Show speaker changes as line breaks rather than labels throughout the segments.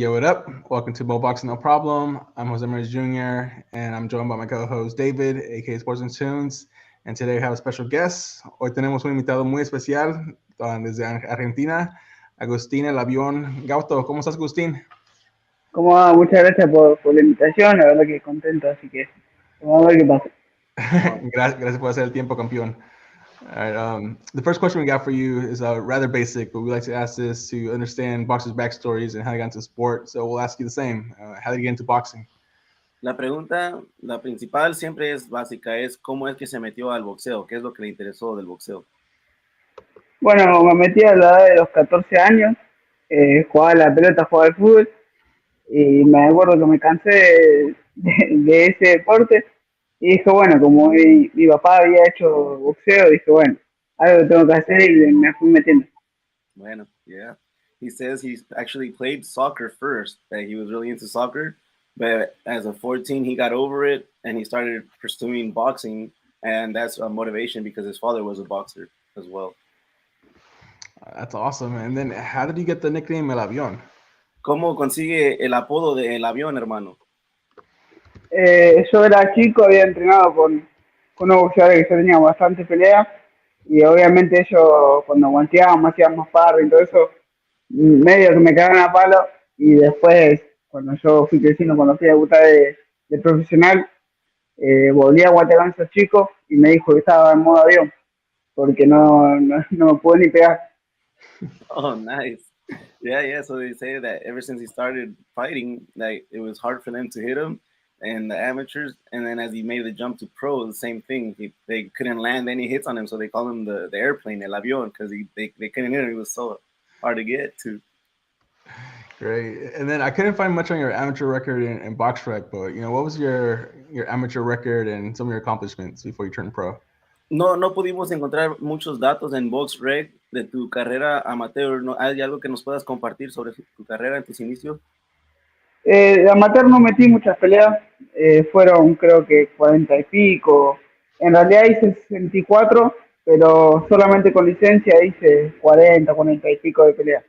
Yo, what up? Welcome to Boxing No Problem. I'm Jose Maris Jr. and I'm joined by my co-host David, aka Sports and Tunes. And today we have a special guest. Hoy tenemos un invitado muy especial desde Argentina, Agustin el Avión Gauto. ¿Cómo estás, Agustín?
Como va, muchas gracias por la invitación, la verdad que contento, así que vamos a ver qué pasa.
Gracias por hacer el tiempo, campeón. All right. The first question we got for you is rather basic, but we like to ask this to understand boxers' backstories and how they got into the sport. So we'll ask you the same. How did you get into boxing?
La pregunta, la principal siempre es básica, es cómo es que se metió al boxeo, qué es lo que le interesó del boxeo.
Bueno, me metí a la edad de los 14 años, jugaba a la pelota, jugaba al fútbol, y me acuerdo que me cansé de ese deporte, y dije, bueno, como mi papá había hecho boxeo, dije, bueno, algo tengo que hacer y me fui metiendo.
Bueno, yeah. He says he actually played soccer first, that he was really into soccer, but as a 14, he got over it and he started pursuing boxing, and that's a motivation because his father was a boxer as well.
That's awesome. And then how did you get the nickname El Avión?
¿Cómo consigue el apodo de El Avión, hermano?
Yo era chico, había entrenado con unos boxeadores que ya tenían bastante pelea, y obviamente ellos cuando guanteábamos, hacíamos sparring y todo eso, medio que me cagaron a palo, y después cuando yo fui creciendo, cuando fui a debutar de profesional, volví a guantear con esos chicos y me dijo que estaba en modo avión, porque no me pude ni pegar.
Oh, nice. Yeah. So they say that ever since he started fighting, like it was hard for them to hit him and the amateurs. And then as he made the jump to pro, the same thing. They couldn't land any hits on him, so they call him the airplane, el avión, because they couldn't hit him. He was so hard to get to.
Great. And then I couldn't find much on your amateur record in box rec, but what was your amateur record and some of your accomplishments before you turned pro?
No pudimos encontrar muchos datos en BoxRec de tu carrera amateur. ¿No? ¿Hay algo que nos puedas compartir sobre tu carrera en tus inicios?
Amateur no metí muchas peleas, fueron creo que 40 y pico. En realidad hice 64, pero solamente con licencia hice 40 y pico de peleas.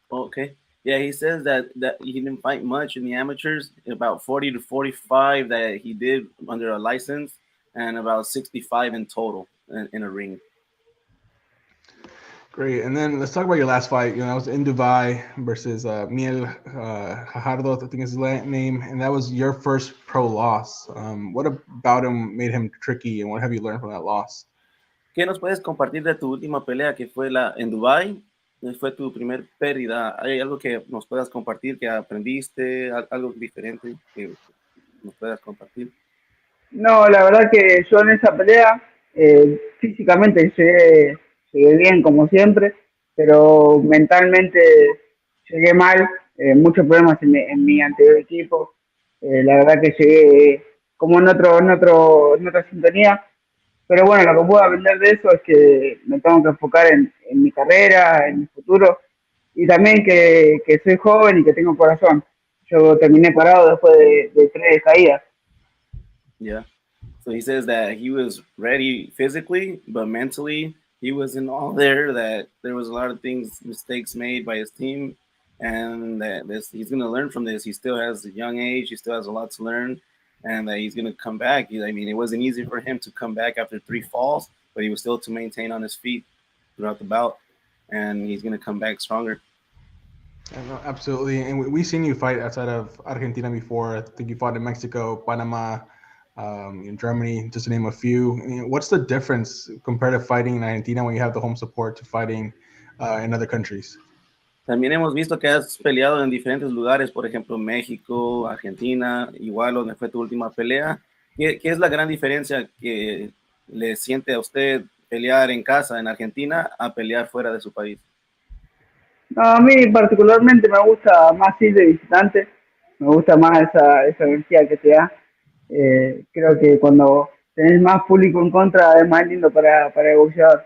Okay. Yeah, he says that he didn't fight much in the amateurs, about 40 to 45 that he did under a license, and about 65 in total in a ring.
Great. And then let's talk about your last fight. That was in Dubai versus Miel Fajardo, I think is his name, and that was your first pro loss. What about him made him tricky, and what have you learned from that loss?
¿Qué nos puedes compartir de tu última pelea que fue en Dubai? Fue tu primer pérdida. ¿Hay algo que nos puedas compartir que aprendiste, algo diferente que nos puedas compartir?
No, la verdad que yo en esa pelea físicamente llegué bien como siempre, pero mentalmente llegué mal, muchos problemas en mi anterior equipo. La verdad que llegué como en otra sintonía, pero bueno, lo que puedo aprender de eso es que me tengo que enfocar en mi carrera, en mi futuro, y también que soy joven y que tengo corazón. Yo terminé parado después de tres caídas.
Yeah. So he says that he was ready physically, but mentally he wasn't all there. That there was a lot of mistakes made by his team, and that he's going to learn from this. He still has a young age. He still has a lot to learn, and that he's going to come back. I mean, it wasn't easy for him to come back after 3 falls, but he was still to maintain on his feet throughout the bout, and he's going to come back stronger.
Yeah, no, absolutely. And we've seen you fight outside of Argentina before. I think you fought in Mexico, Panama, in Germany, just to name a few. What's the difference compared to fighting in Argentina when you have the home support to fighting in other countries?
También hemos visto que has peleado en diferentes lugares, por ejemplo, México, Argentina, igual donde fue tu última pelea. ¿Qué es la gran diferencia que le siente a usted pelear en casa en Argentina a pelear fuera de su país?
No, a mí particularmente me gusta más ir de visitante, me gusta más esa energía que te da. Creo que cuando tenés más público en contra es más lindo para el boxeador.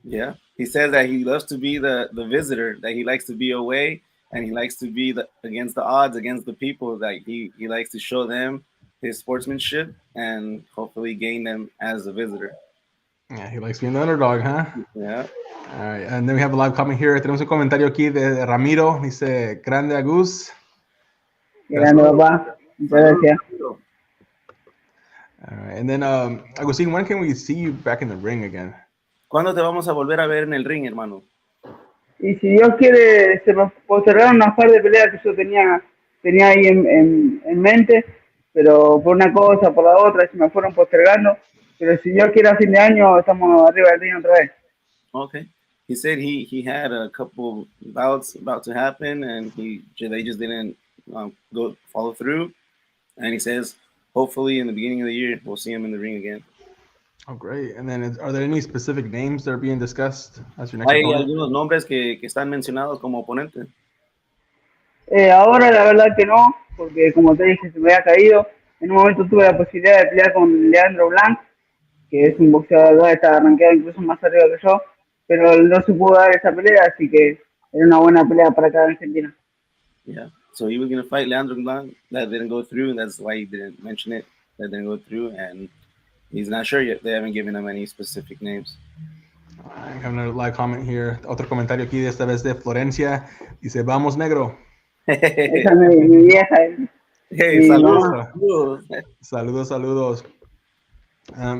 Yeah, he says that he loves to be the visitor, that he likes to be away, and he likes to be against the odds, against the people. That he likes to show them his sportsmanship and hopefully gain them as a visitor.
Yeah, he likes being the underdog, huh?
Yeah.
All right, and then we have a live comment here. Tenemos un comentario aquí de Ramiro. Dice, grande Agus.
Grande, papá. Muchas gracias.
All right, and then Agustin, when can we see you back in the ring again?
¿Cuándo te vamos a volver a ver en el ring, hermano?
Y si Dios quiere, se me postergaron unas par de peleas que yo tenía ahí en mente, pero por una cosa, por la otra, se me fueron postergando. Pero si Dios quiere, a fin de año estamos arriba del ring otra vez.
Okay. He said he had a couple bouts about to happen, and they just didn't go follow through. And he says, hopefully, in the beginning of the year, we'll see him in the ring again.
Oh, great. And then are there any specific names that are being discussed as your next
¿Hay
opponent?
algunos nombres que están mencionados como oponentes?
Ahora la verdad que no, porque como te dije, se me había caído. En un momento tuve la posibilidad de pelear con Leandro Blanc, que es un boxeador que está rankeado incluso más arriba que yo, pero no se pudo dar esa pelea, así que era una buena pelea para acá en Argentina.
Yeah. So he was going to fight Leandro Blanc. That didn't go through, and that's why he didn't mention it. That didn't go through, and he's not sure yet. They haven't given him any specific names.
I have another live comment here. Otro comentario aquí, esta vez de Florencia. Dice, vamos, negro.
Esa es mi vieja.
Hey,
mi
saludos.
mamá.
Saludos.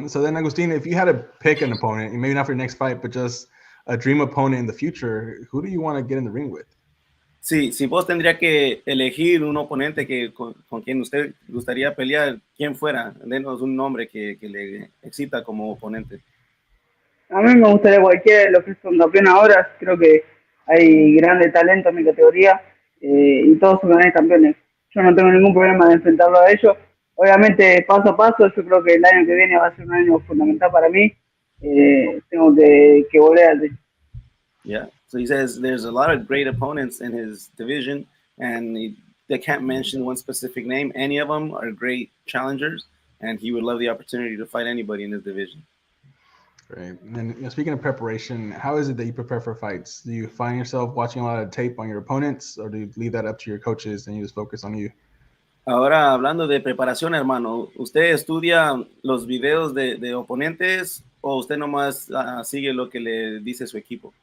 So then, Agustin, if you had to pick an opponent, maybe not for your next fight, but just a dream opponent in the future, who do you want to get in the ring with?
Sí, si vos tendría que elegir un oponente con quien usted gustaría pelear, ¿quién fuera? Denos un nombre que le excita como oponente.
A mí me gustaría cualquiera de los que son campeones ahora. Creo que hay grande talento en mi categoría y todos son grandes campeones. Yo no tengo ningún problema de enfrentarlo a ellos. Obviamente, paso a paso, yo creo que el año que viene va a ser un año fundamental para mí. Tengo que volver al ring.
Yeah, so he says there's a lot of great opponents in his division, and they can't mention one specific name. Any of them are great challengers, and he would love the opportunity to fight anybody in his division.
Great. And then, speaking of preparation, how is it that you prepare for fights? Do you find yourself watching a lot of tape on your opponents, or do you leave that up to your coaches and you just focus on you?
Ahora, hablando de preparación, hermano, ¿usted estudia los videos de oponentes o usted nomás sigue lo que le dice su equipo?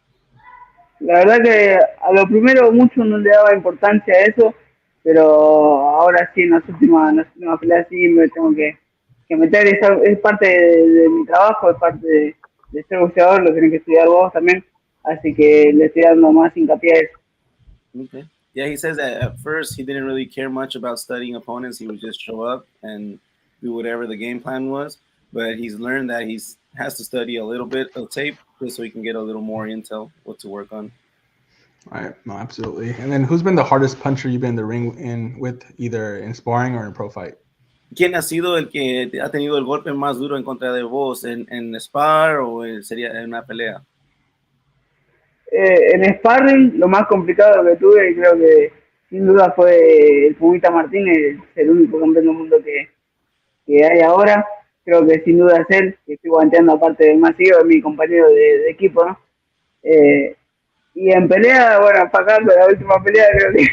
La verdad que a lo primero mucho no le daba importancia a eso, pero ahora sí, en las últimas peleas sí me tengo que meter. Es parte de mi trabajo, es parte de ser boxeador, lo tienen que estudiar vos también, así que le estoy dando más hincapié a eso.
Okay. Yeah, he says that at first he didn't really care much about studying opponents. He would just show up and do whatever the game plan was. But he's learned that he has to study a little bit of tape just so he can get a little more intel, what to work on.
All right, no, absolutely. And then who's been the hardest puncher you've been in the ring with, either in sparring or in a pro fight?
¿Quién ha sido el que ha tenido el golpe más duro en contra de vos? ¿En spar o sería en una pelea?
En sparring, lo más complicado que tuve, y creo que sin duda fue el Pumita Martínez, el único campeón del mundo que hay ahora. Creo que sin duda es él, que estoy guanteando aparte del Masivo, es mi compañero de equipo, ¿no? Y en pelea, bueno, para acá, la última pelea creo que...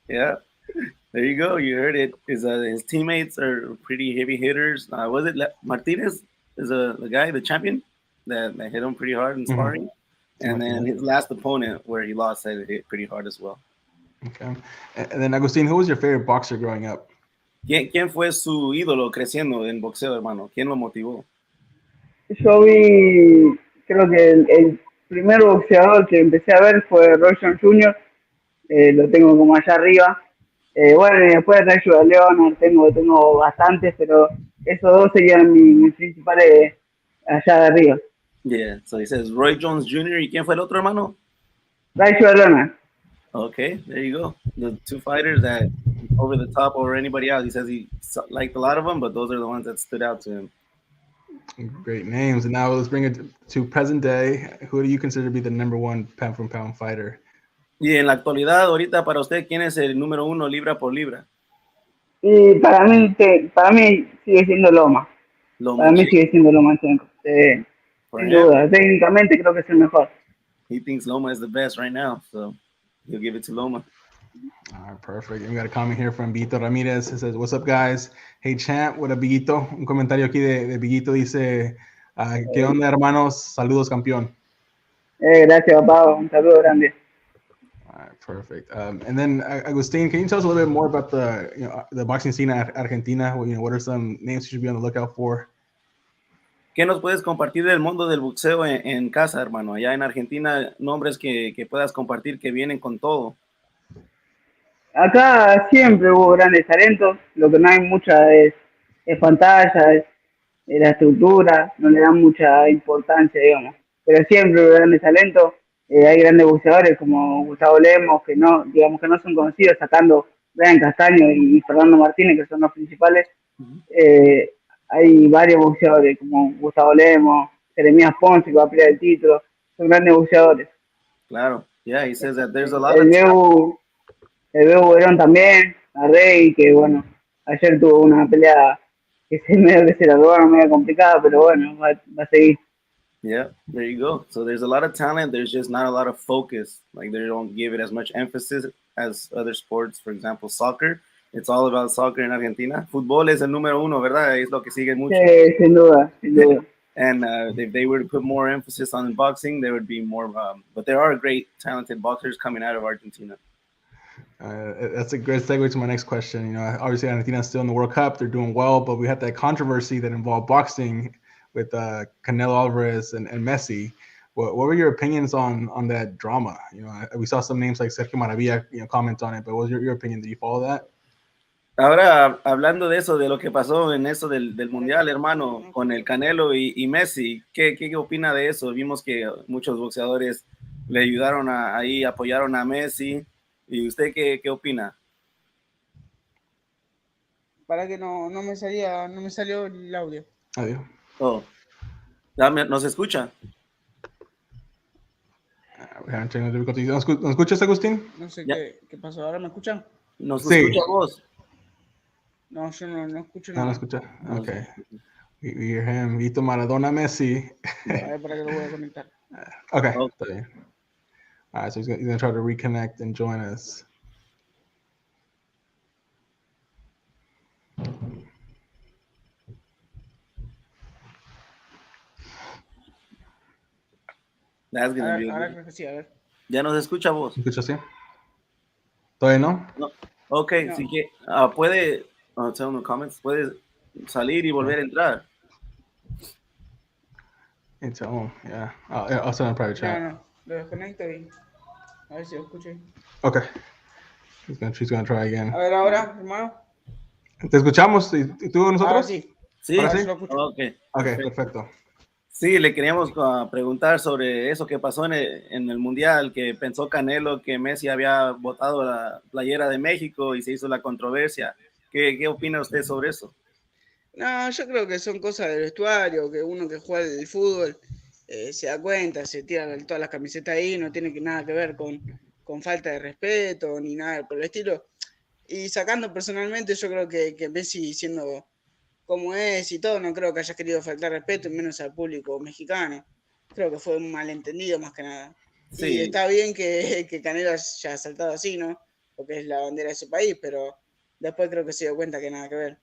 Yeah, there you go. You heard it. His teammates are pretty heavy hitters. Was it Martinez is the guy, the champion, that hit him pretty hard in sparring? Mm-hmm. And then his last opponent, where he lost, had hit pretty hard as well.
Okay. And then, Agustin, who was your favorite boxer growing up?
¿Quién fue su ídolo creciendo en boxeo, hermano? ¿Quién lo motivó?
Yo creo que el primer boxeador que empecé a ver fue Roy Jones Jr., lo tengo como allá arriba. Bueno, y después de Rayo de León tengo bastantes, pero esos dos serían mis principales allá de arriba.
Yeah, so he says Roy Jones Jr. ¿Y quién fue el otro, hermano?
Rayo de León.
Okay, there you go. The two fighters that over the top over anybody else. He says he liked a lot of them, but those are the ones that stood out to him.
Great names. And now let's bring it to present day. Who do you consider to be the number one pound for pound fighter?
Y en la actualidad, ahorita para usted, ¿quién es el número uno libra por libra?
Y para mí sigue siendo Loma. Para mí sigue siendo Lomachenko. Sin duda, técnicamente creo que es el mejor.
He thinks Loma is the best right now, so he'll give it to Loma.
All right, perfect. And we got a comment here from Vito Ramirez. It says, "What's up, guys? Hey, champ, what up, Viguito?" Un comentario aquí de Viguito dice, ¿qué onda, hermanos? Saludos, campeón.
Gracias, papá. Un saludo grande.
All right, perfect. And then, Agustin, can you tell us a little bit more about the boxing scene at Argentina? What are some names you should be on the lookout for?
¿Qué nos puedes compartir del mundo del boxeo en casa, hermano? Allá en Argentina, nombres que puedas compartir que vienen con todo.
Acá siempre hubo grandes talentos, lo que no hay mucha es pantalla, es la estructura, no le dan mucha importancia, digamos. Pero siempre hubo grandes talentos, hay grandes boxeadores como Gustavo Lemos, que no, digamos que no son conocidos, sacando Brian Castaño y Fernando Martínez, que son los principales. Eh, Hay varios boxeadores como Gustavo Lemos, Jeremías Ponce, que va a pelear el título, son grandes boxeadores.
Claro, yeah, he says that there's a lot
El
of
Beu Verón también, a Rey, que bueno, ayer tuvo una pelea que medio que se la robaron, medio complicada, pero bueno, va a seguir.
Yeah, there you go. So there's a lot of talent. There's just not a lot of focus. Like they don't give it as much emphasis as other sports. For example, soccer. It's all about soccer in Argentina. Fútbol es el número uno, ¿verdad? Es lo que sigue mucho.
Sí, sin duda, sin duda.
And if they were to put more emphasis on boxing, there would be more. But there are great, talented boxers coming out of Argentina.
That's a great segue to my next question. Obviously Argentina is still in the World Cup. They're doing well, but we had that controversy that involved boxing with Canelo Alvarez and Messi. What were your opinions on that drama? We saw some names like Sergio Maravilla, comment on it, but what was your opinion? Did you follow that?
Ahora, hablando de eso, de lo que pasó en eso del Mundial, hermano, con el Canelo y Messi, ¿qué opina de eso? Vimos que muchos boxeadores le ayudaron ahí, apoyaron a Messi. ¿Y usted qué opina?
Para que no me salió el audio.
Adiós.
Oh. ¿Nos escucha?
¿Nos escuchas, Agustín?
No sé qué pasó. ¿Ahora me escuchan?
¿Nos escucha vos?
No, yo no escucho nada.
No escucha. Okay. We hear him. Vito Maradona Messi.
A ver, para que lo voy a conectar.
Okay. All right, so he's gonna try to reconnect and join us.
Ahora creo que sí, a ver.
¿Ya nos escucha vos?
¿Me escuchas así? ¿Todavía no?
No. Ok, no. Así que puede, tell me comments, puede salir y volver a entrar.
It's home, yeah. I'll send a private chat.
No, lo desconecto y a ver si lo escucho.
Okay. She's gonna try again.
A ver ahora, hermano.
¿Te escuchamos? ¿Y tú nosotros?
Ahora sí.
¿Sí?
¿Ahora sí?
Lo escucho.
Okay, perfecto.
Sí, le queríamos preguntar sobre eso que pasó en el Mundial, que pensó Canelo que Messi había botado la playera de México y se hizo la controversia. ¿Qué opina usted sobre eso?
No, yo creo que son cosas del vestuario, que uno que juega el fútbol se da cuenta, se tiran todas las camisetas ahí, no tiene nada que ver con falta de respeto ni nada por el estilo. Y sacando personalmente, yo creo que Messi siendo como es y todo, no creo que haya querido faltar respeto, menos al público mexicano. Creo que fue un malentendido más que nada. Sí. Y está bien que Canelo haya saltado así, ¿no? Porque es la bandera de su país, pero después creo que se dio cuenta que nada que ver.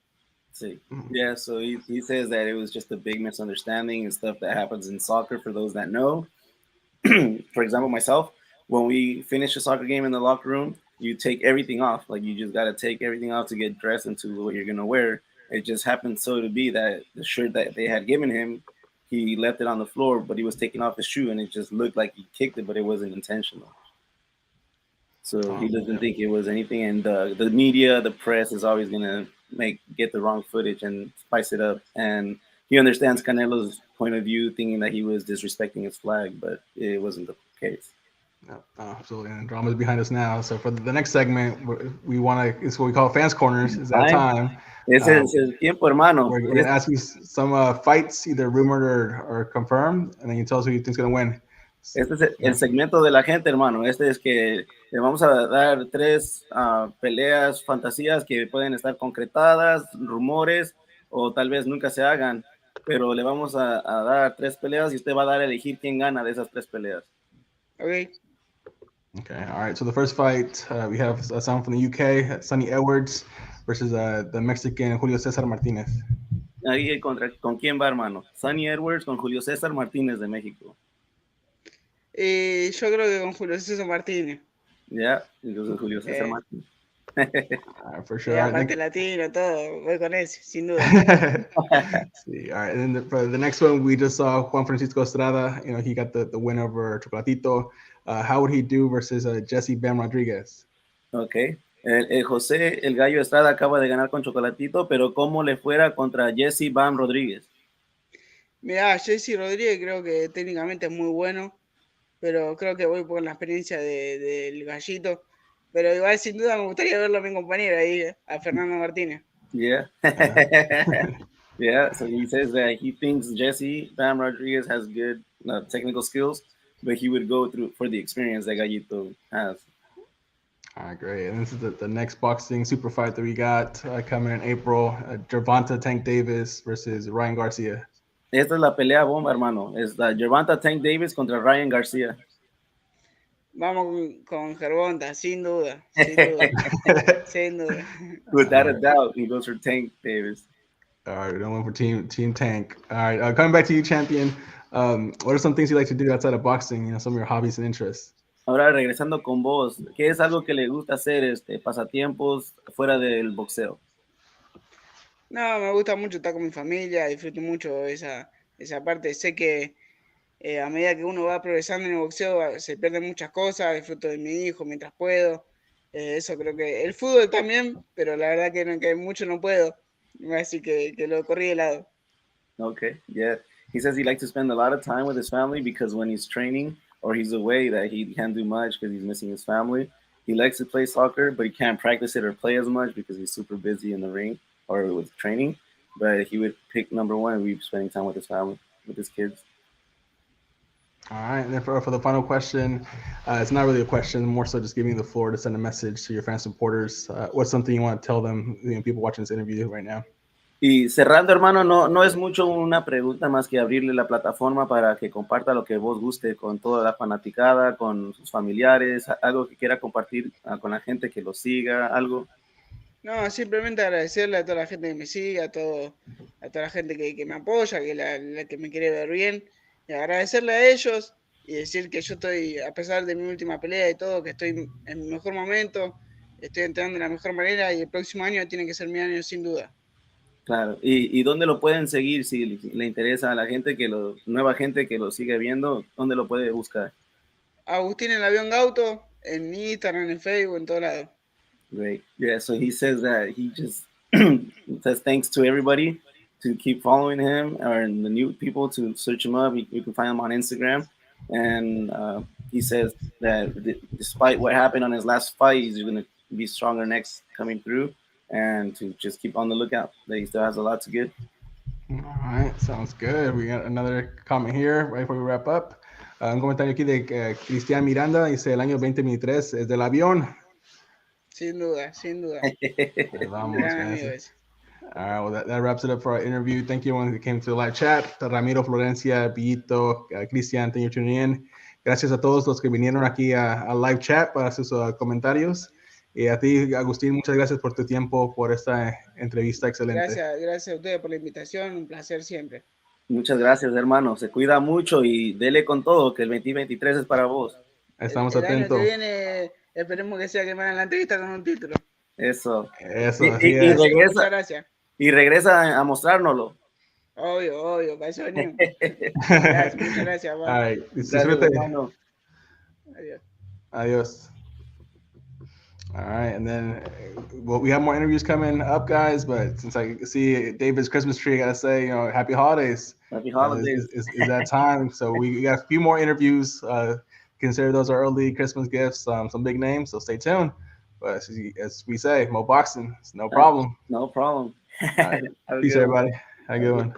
Sí. Yeah, so he says that it was just a big misunderstanding and stuff that happens in soccer for those that know. For example, myself, when we finish a soccer game in the locker room, you take everything off. Like you just got to take everything off to get dressed into what you're going to wear. It just happened so to be that the shirt that they had given him, he left it on the floor, but he was taking off his shoe and it just looked like he kicked it, but it wasn't intentional. So he doesn't think it was anything. And the media, the press is always going to get the wrong footage and spice it up. And he understands Canelo's point of view, thinking that he was disrespecting his flag, but it wasn't the case.
No, absolutely. And drama's behind us now. So for the next segment, we want to, it's what we call Fans Corners. Is that time?
Ese es el tiempo, hermano.
We're going to ask you some fights, either rumored or confirmed, and then you tell us who you think is going to win.
Este es el segmento de la gente, hermano. Este es que le vamos a dar 3 peleas, fantasías que pueden estar concretadas, rumores, o tal vez nunca se hagan. Pero le vamos a dar 3 peleas y usted va a dar a elegir quién gana de esas 3 peleas.
Ok.
Okay, all right. So the first fight, we have someone from the UK, Sonny Edwards, versus the Mexican Julio Cesar Martinez.
Ahí ¿con quién va, hermano? Sonny Edwards con Julio César Martínez de México.
Yo creo que con Julio César Martínez.
Yeah, entonces Julio César Martínez.
For sure.
Aparte latino, todo, voy con ese, sin duda.
See, all right, and then for the next one, we just saw Juan Francisco Estrada. You know, he got the win over Chocolatito. How would he do versus Jesse Bam Rodriguez?
Okay. José, el Gallo Estrada acaba de ganar con Chocolatito, pero ¿cómo le fuera contra Jesse Bam Rodríguez?
Mirá, Jesse Rodríguez creo que técnicamente es muy bueno, pero creo que voy por la experiencia del Gallito. Pero igual, sin duda, me gustaría verlo a mi compañero ahí, a Fernando Martínez.
Yeah. Yeah, so he says that he thinks Jesse Bam Rodriguez has good technical skills, but he would go for the experience that Gallito has.
All right, great. And this is the next boxing super fight that we got coming in April. Gervonta Tank Davis versus Ryan Garcia.
Esta es la pelea bomba, hermano. Es la Gervonta Tank Davis contra Ryan Garcia.
Vamos con Gervonta, sin duda. Sin duda.
Without a doubt, he goes for Tank Davis.
All right, we're going for Team Tank. All right, coming back to you, champion. What are some things you like to do outside of boxing? You know, some of your hobbies and interests.
Ahora regresando con vos, ¿qué es algo que le gusta hacer, pasatiempos fuera del boxeo?
No, me gusta mucho estar con mi familia, disfruto mucho esa parte. Sé que a medida que uno va progresando en el boxeo se pierden muchas cosas, disfruto de mi hijo mientras puedo. Eso creo que el fútbol también, pero la verdad que mucho no puedo, así que lo corrí de lado.
Okay, yeah. He says he likes to spend a lot of time with his family because when he's training or he's away that he can't do much because he's missing his family. He likes to play soccer, but he can't practice it or play as much because he's super busy in the ring or with training. But he would pick number one and we'd be spending time with his family, with his kids.
All right, and then for the final question, it's not really a question, more so just giving you the floor to send a message to your fans and supporters. What's something you want to tell them, people watching this interview right now?
Y cerrando, hermano, no es mucho una pregunta más que abrirle la plataforma para que comparta lo que vos guste con toda la fanaticada, con sus familiares, algo que quiera compartir con la gente que lo siga, algo.
No, simplemente agradecerle a toda la gente que me sigue, a toda la gente que me apoya, la que me quiere ver bien, y agradecerle a ellos y decir que yo estoy, a pesar de mi última pelea y todo, que estoy en mi mejor momento, estoy entrenando de la mejor manera y el próximo año tiene que ser mi año sin duda.
Claro, ¿y dónde lo pueden seguir si le interesa a la gente, nueva gente que lo sigue viendo? ¿Dónde lo puede buscar?
Agustin and I Gauto, en Instagram, en Facebook, en todo lado.
Great. Yeah, so he says that he just says thanks to everybody to keep following him, or the new people to search him up. You can find him on Instagram. And he says that despite what happened on his last fight, he's going to be stronger next coming through. And to just keep on the lookout. That he still has a lot to give.
All right, sounds good. We got another comment here right before we wrap up. Un comentario aquí de Cristian Miranda, dice el año 2023 es del avión.
Sin duda.
Vamos, all right, well, that wraps it up for our interview. Thank you everyone who came to the live chat. Ramiro, Florencia, Villito, Cristian, thank you for tuning in. Gracias a todos los que vinieron aquí a live chat para sus comentarios. Y a ti, Agustín, muchas gracias por tu tiempo, por esta entrevista excelente.
Gracias a ustedes por la invitación, un placer siempre.
Muchas gracias, hermano. Se cuida mucho y dele con todo, que el 2023 es para vos.
Estamos
el
atentos.
El año que viene, esperemos que sea que me hagan la entrevista con un título.
Eso.
Y
regresa,
muchas gracias.
Y regresa a mostrárnoslo.
Obvio, para eso venimos. Muchas gracias, Juan.
All right. Disfrute. Adiós. All right, and then we have more interviews coming up, guys. But since I see David's Christmas tree, I gotta say, happy holidays.
Happy holidays.
Is that time? So we got a few more interviews. Consider those our early Christmas gifts. Some big names, so stay tuned. But as we say, Mo Boxing, it's no problem.
No problem.
Right. Peace, everybody. Have a good one.